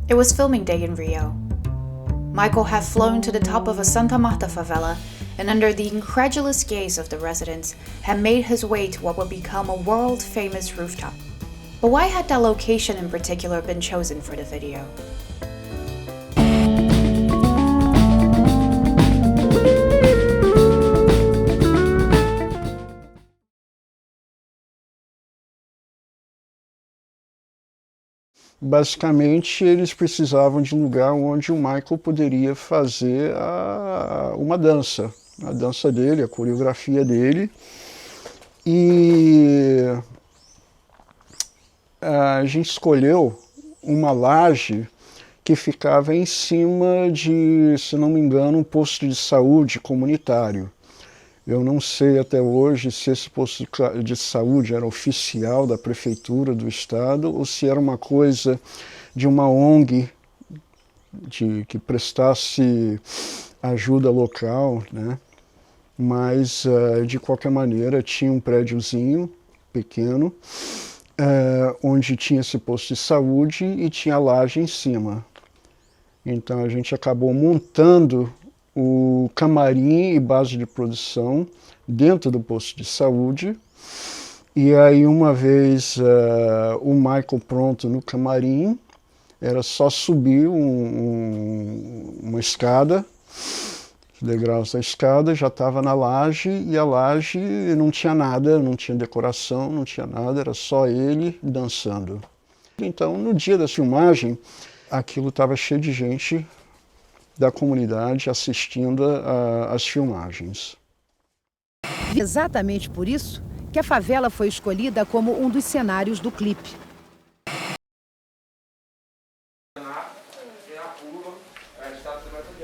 It was filming day in Rio. Michael had flown to the top of a Santa Marta favela and under the incredulous gaze of the residents had made his way to what would become a world-famous rooftop. But why had that location in particular been chosen for the video? Basicamente, eles precisavam de um lugar onde o Michael poderia fazer uma dança. A dança dele, a coreografia dele. E a gente escolheu uma laje que ficava em cima de, se não me engano, um posto de saúde comunitário. Eu não sei até hoje se esse posto de saúde era oficial da prefeitura do estado ou se era uma coisa de uma ONG que prestasse ajuda local, né? Mas, de qualquer maneira, tinha um prédiozinho pequeno, onde tinha esse posto de saúde e tinha a laje em cima. Então a gente acabou montando o camarim e base de produção dentro do posto de saúde. E aí, uma vez o Michael pronto no camarim, era só subir uma escada, os degraus da escada, já estava na laje, e a laje não tinha nada, não tinha decoração, não tinha nada, era só ele dançando. Então, no dia da filmagem, aquilo estava cheio de gente da comunidade assistindo às filmagens. Exatamente por isso que a favela foi escolhida como um dos cenários do clipe.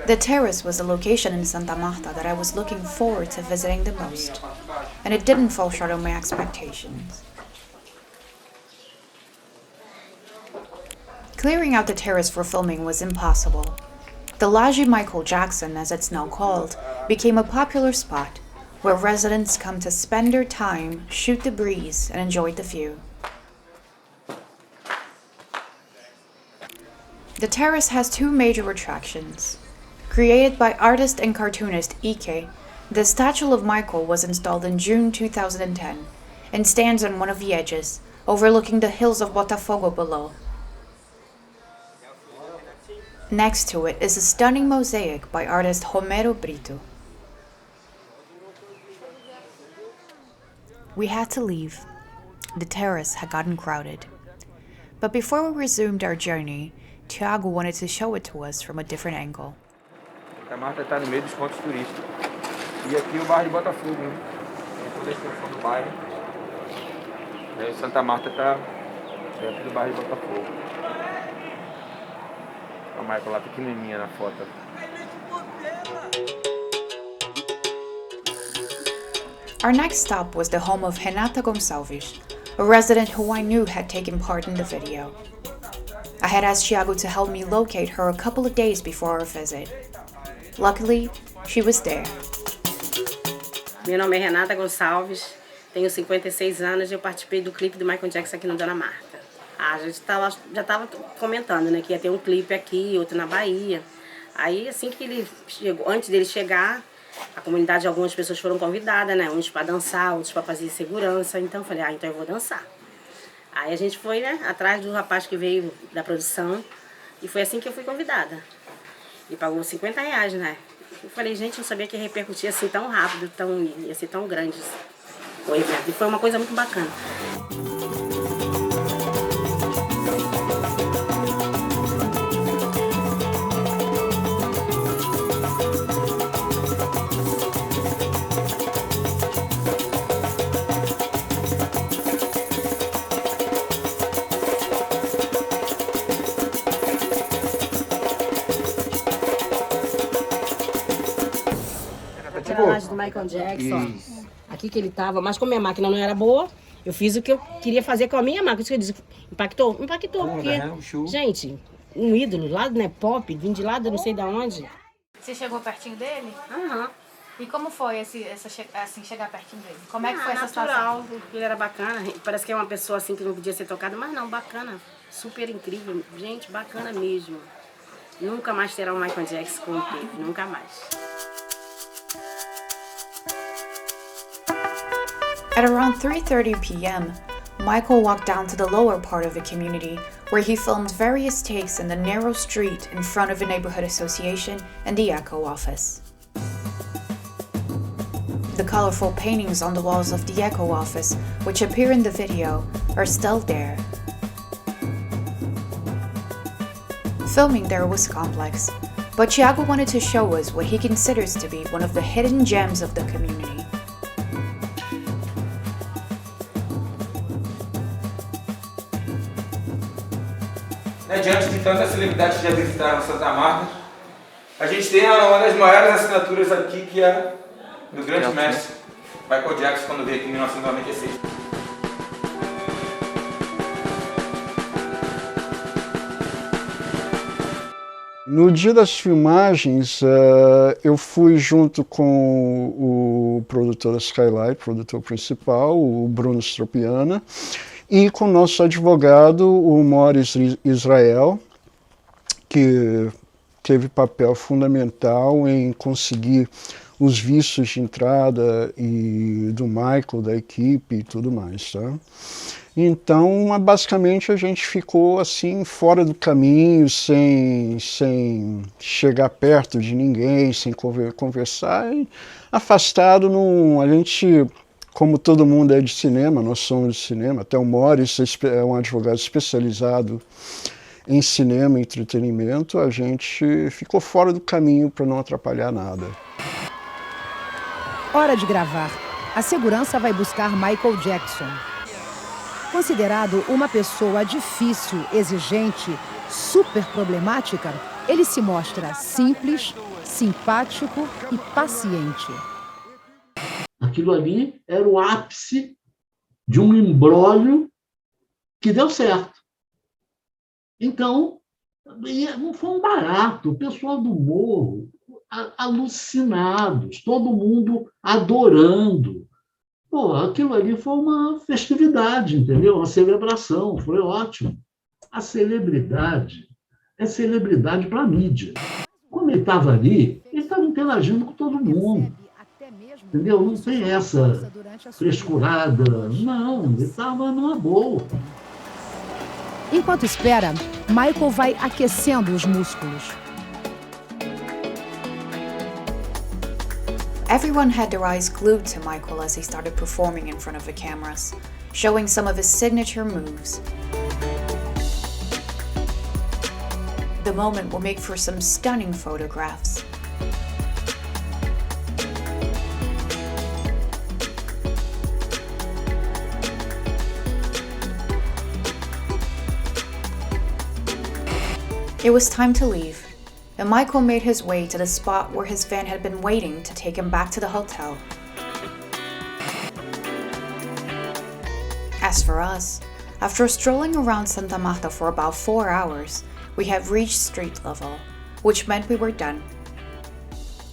The terrace was the location in Santa Marta that I was looking forward to visiting the most, and it didn't fall short of my expectations. Clearing out the terrace for filming was impossible. The Laje Michael Jackson, as it's now called, became a popular spot where residents come to spend their time, shoot the breeze, and enjoy the view. The terrace has two major attractions. Created by artist and cartoonist Ike, the statue of Michael was installed in June 2010 and stands on one of the edges, overlooking the hills of Botafogo below. Next to it is a stunning mosaic by artist Romero Brito. We had to leave. The terrace had gotten crowded. But before we resumed our journey, Thiago wanted to show it to us from a different angle. Santa Marta está no meio dos pontos turísticos. E aqui o bairro de Botafogo, né? Tem toda a extensão do bairro. E aí Santa Marta está dentro do bairro de Botafogo. A Michael lá pequenininha na foto. Our next stop was the home of Renata Gonçalves, a resident who I knew had taken part in the video. I had asked Thiago to help me locate her a couple of days before our visit. Luckily, she was there. Meu nome é Renata Gonçalves, tenho 56 anos e eu participei do clipe do Michael Jackson aqui no Dona Marta. A gente já estava comentando, né, que ia ter um clipe aqui, outro na Bahia. Aí, assim que ele chegou, antes dele chegar, a comunidade, algumas pessoas foram convidadas, né, uns para dançar, outros para fazer segurança. Então eu falei, então eu vou dançar. Aí a gente foi, né, atrás do rapaz que veio da produção e foi assim que eu fui convidada. E pagou R$50, né? Eu falei, gente, eu não sabia que ia repercutir assim tão rápido, ia ser tão grande o evento. E foi uma coisa muito bacana. Era a laje do Michael Jackson, aqui que ele tava, mas como minha máquina não era boa, eu fiz o que eu queria fazer com a minha máquina. Isso que eu disse, impactou? Impactou, porque, gente, um ídolo lá, né, pop, vim de lá, não sei de onde. Você chegou pertinho dele? Aham. E como foi chegar pertinho dele? Como é que foi essa natural, situação? ele era bacana, parece que é uma pessoa assim que não podia ser tocada, mas não, bacana. super incrível, gente, bacana mesmo. Nunca mais terá o Michael Jackson como teve, nunca mais. At around 3:30 p.m., Michael walked down to the lower part of the community where he filmed various takes in the narrow street in front of the neighborhood association and the Echo office. The colorful paintings on the walls of the Echo office, which appear in the video, are still there. Filming there was complex, but Thiago wanted to show us what he considers to be one of the hidden gems of the community. Diante de tantas celebridades que já visitaram Santa Marta, a gente tem uma das maiores assinaturas aqui, que é do grande mestre Michael Jackson, quando veio aqui em 1996. No dia das filmagens, eu fui junto com o produtor da Skylight, produtor principal, o Bruno Stropiana, e com o nosso advogado, o Morris Israel, que teve papel fundamental em conseguir os vistos de entrada e do Michael, da equipe e tudo mais, tá? Então, basicamente, a gente ficou assim, fora do caminho, sem chegar perto de ninguém, sem conversar, e afastado. A gente, como todo mundo é de cinema, nós somos de cinema, até o Morris é um advogado especializado em cinema e entretenimento, a gente ficou fora do caminho para não atrapalhar nada. Hora de gravar. A segurança vai buscar Michael Jackson. Considerado uma pessoa difícil, exigente, super problemática, ele se mostra simples, simpático e paciente. Aquilo ali era o ápice de um imbróglio que deu certo. Então, não foi um barato. O pessoal do morro, alucinados, todo mundo adorando. Pô, aquilo ali foi uma festividade, entendeu? Uma celebração, foi ótimo. A celebridade é celebridade para a mídia. Quando ele estava ali, ele estava interagindo com todo mundo. Entendeu? Não tem essa frescurada. Não, ele estava numa boa. Enquanto espera, Michael vai aquecendo os músculos. Everyone had their eyes glued to Michael as he started performing in front of the cameras, showing some of his signature moves. The moment will make for some stunning photographs. It was time to leave, and Michael made his way to the spot where his van had been waiting to take him back to the hotel. As for us, after strolling around Santa Marta for about 4 hours, we had reached street level, which meant we were done.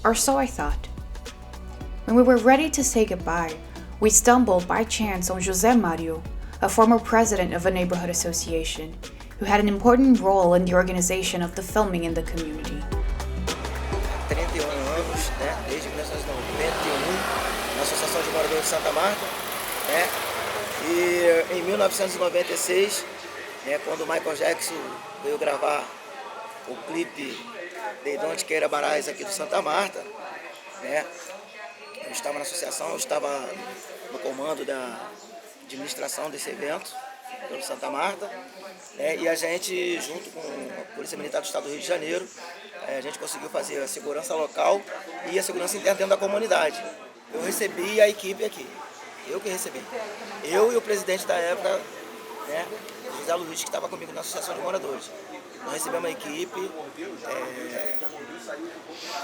Or so I thought. When we were ready to say goodbye, we stumbled by chance on José Mario, a former president of a neighborhood association, who had an important role in the organization of the filming in the community. 31 anos, né, desde 1991, na Associação de Moradores de Santa Marta, né, e em 1996, né, quando o Michael Jackson veio gravar o clipe de Don't Queira Barais aqui do Santa Marta, né, eu estava na associação, eu estava no comando da administração desse evento, pelo Santa Marta, né, e a gente, junto com a Polícia Militar do Estado do Rio de Janeiro, a gente conseguiu fazer a segurança local e a segurança interna dentro da comunidade. Eu recebi a equipe aqui, eu que recebi. Eu e o presidente da época, né, José Luiz, que estava comigo na Associação de Moradores. Nós recebemos a equipe,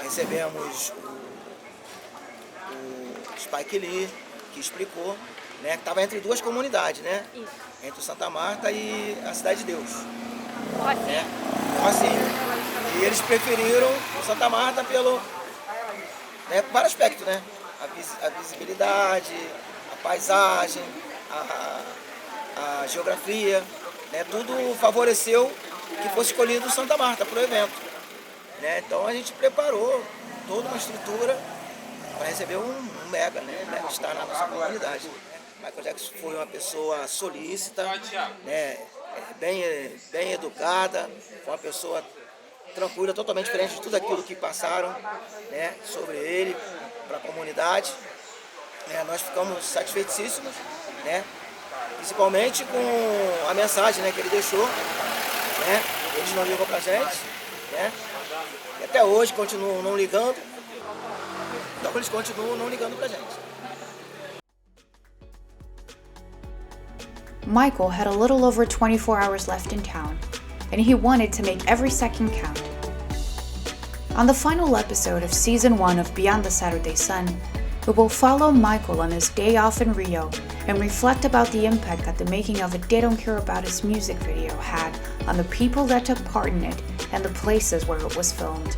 recebemos o Spike Lee, que explicou, né, que estava entre duas comunidades, né? Entre o Santa Marta e a Cidade de Deus. Né? Assim, e eles preferiram o Santa Marta pelo, né, por vários aspectos, né? A visibilidade, a paisagem, a geografia, né, tudo favoreceu que fosse escolhido Santa Marta para o evento. Né? Então a gente preparou toda uma estrutura para receber um mega, né, estar na nossa comunidade. Michael Jackson foi uma pessoa solícita, né, bem educada, foi uma pessoa tranquila, totalmente diferente de tudo aquilo que passaram, né, sobre ele para a comunidade. Nós ficamos satisfeitíssimos, né, principalmente com a mensagem, né, que ele deixou. Né, eles não ligam para a gente, né, e até hoje continuam não ligando, então eles continuam não ligando para a gente. Michael had a little over 24 hours left in town, and he wanted to make every second count. On the final episode of Season 1 of Beyond the Saturday Sun, we will follow Michael on his day off in Rio and reflect about the impact that the making of a They Don't Care About Us music video had on the people that took part in it and the places where it was filmed.